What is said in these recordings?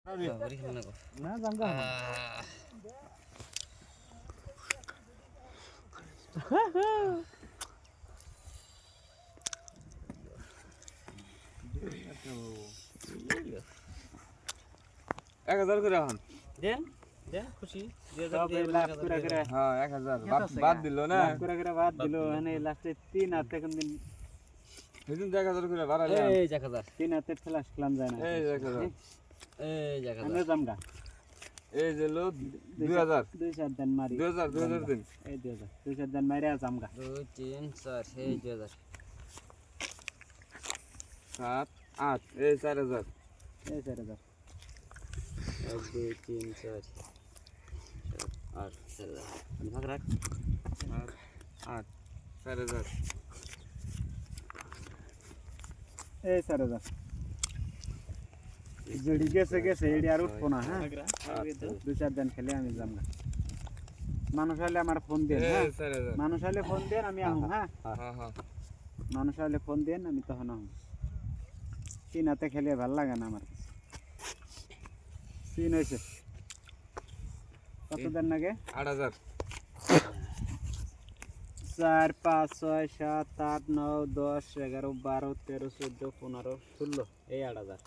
না জামগা এক হাজার করে এখন দেন দেন খুশি 2000 লাখ করে করে হ্যাঁ 1000 বাদ দিল না করে করে বাদ দিল মানে লাস্টে 3 হাতে কোন দিন সেদিন 1000 করে বাড়ালে এই 1000 3 হাতে ফ্ল্যাশ খেলাম যায় না এই 1000 এই 1000 আমরা জামগা এই যে লো 2000 2000 দেন মারি 2000 দিন এই 2000 দেন মারি জামগা 2 3 4 এই 2000 7 8 এই 4000 এই 4000 1 2 3 4 8 4000 ভাগ রাখ 8 4000 এই 4000 জড়ি গেছে গেছে এডি আর উঠবো না হ্যাঁ 2-4 দিন খেলে আমি জামগা মানুষ হলে আমার ফোন দেন হ্যাঁ মানুষ হলে ফোন দেন আমি আহুম হ্যাঁ হ্যাঁ হ্যাঁ মানুষ হলে ফোন দেন আমি তখন আহুম তিন হাতে খেলে ভালো লাগে না আমার কাছে তিন হয়েছে কত দেন নাকি 8000 4 5 6 7 8 9 10 11 12 13 14 15 16 এই 8000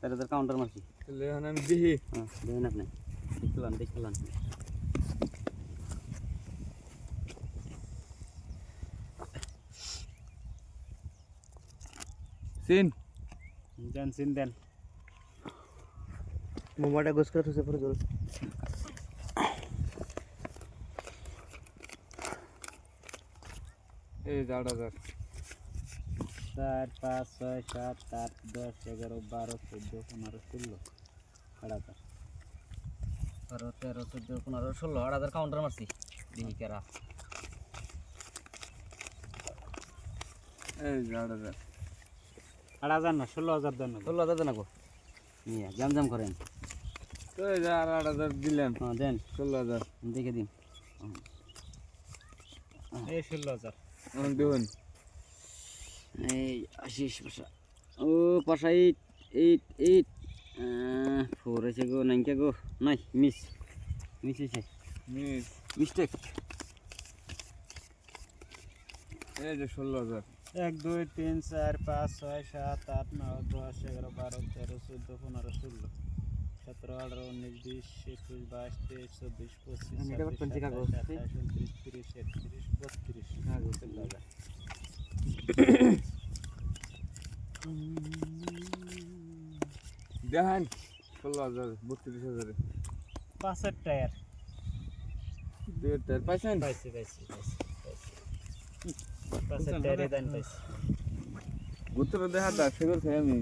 4000 কাউন্টার মারছি তাহলে এখন আমি দেখি হ্যাঁ দেখেন আপনি দেখলাম সিন দেন মোবাইলটা গোস করে তুই পরে জল এই 8000 4 5 6 7 8 10 11 12 14 15 16 8000 12 13 14 15 16 8000 কাউন্টার মারছি দেখি কেরা এই 8000 8000 না 16000 দেন 16000 দেন গো নিয়া জাম করেন তো এই 8000 দিলাম হ্যাঁ দেন 16000 দেখে দিন এই 16000 এখন দেখুন এই 80 পাশা ও পাশা 8 ফোর আছে গো নাইকা গো নাই মিস হয়েছে মিস মিস্টেক এই যে 16000 1 2 3 4 5 6 7 8 9 10 11 12 13 14 15 16 17 18 19 20 21 22 23 24 25 26 27 28 29 30 31 32 দেখেন 16000 32000 পাঁচের টায়ার দুই টায়ার পাইছেন পাইছি পাঁচের টায়ারে দেন পাইছি গুত্র দেখা দা ফিগর খাই আমি